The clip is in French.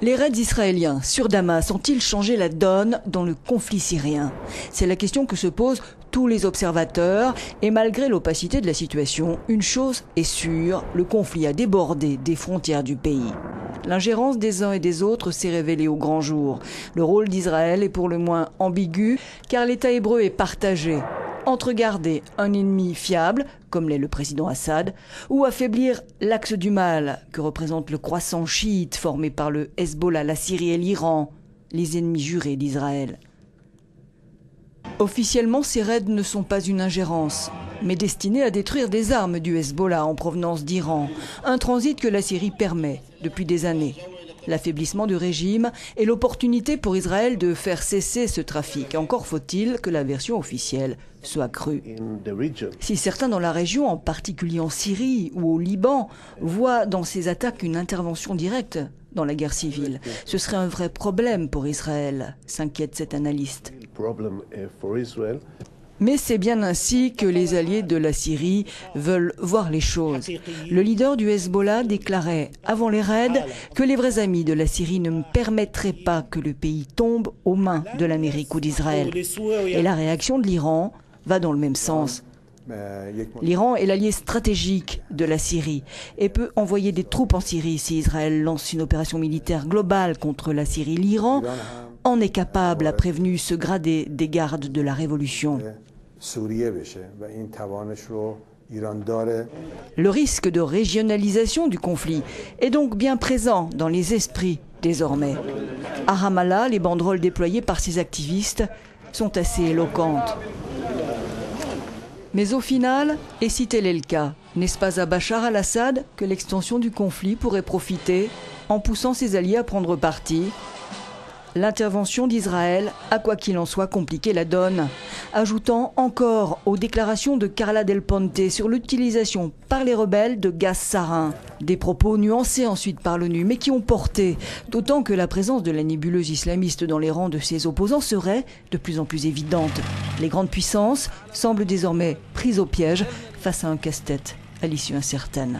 Les raids israéliens sur Damas ont-ils changé la donne dans le conflit syrien? C'est la question que se posent tous les observateurs. Et malgré l'opacité de la situation, une chose est sûre, le conflit a débordé des frontières du pays. L'ingérence des uns et des autres s'est révélée au grand jour. Le rôle d'Israël est pour le moins ambigu, car l'État hébreu est partagé entre garder un ennemi fiable, comme l'est le président Assad, ou affaiblir l'axe du mal que représente le croissant chiite formé par le Hezbollah, la Syrie et l'Iran, les ennemis jurés d'Israël. Officiellement, ces raids ne sont pas une ingérence, mais destinés à détruire des armes du Hezbollah en provenance d'Iran, un transit que la Syrie permet depuis des années. L'affaiblissement du régime est l'opportunité pour Israël de faire cesser ce trafic. Encore faut-il que la version officielle soit crue. Si certains dans la région, en particulier en Syrie ou au Liban, voient dans ces attaques une intervention directe dans la guerre civile, ce serait un vrai problème pour Israël, s'inquiète cet analyste. Mais c'est bien ainsi que les alliés de la Syrie veulent voir les choses. Le leader du Hezbollah déclarait avant les raids que les vrais amis de la Syrie ne permettraient pas que le pays tombe aux mains de l'Amérique ou d'Israël. Et la réaction de l'Iran va dans le même sens. L'Iran est l'allié stratégique de la Syrie et peut envoyer des troupes en Syrie si Israël lance une opération militaire globale contre la Syrie. L'Iran en est capable, a prévenu ce gradé des gardes de la révolution. Le risque de régionalisation du conflit est donc bien présent dans les esprits désormais. À Ramallah, les banderoles déployées par ces activistes sont assez éloquentes. Mais au final, et si tel est le cas, n'est-ce pas à Bachar al-Assad que l'extension du conflit pourrait profiter en poussant ses alliés à prendre parti? L'intervention d'Israël a quoi qu'il en soit compliqué la donne, ajoutant encore aux déclarations de Carla Del Ponte sur l'utilisation par les rebelles de gaz sarin. Des propos nuancés ensuite par l'ONU, mais qui ont porté, d'autant que la présence de la nébuleuse islamiste dans les rangs de ses opposants serait de plus en plus évidente. Les grandes puissances semblent désormais prises au piège face à un casse-tête à l'issue incertaine.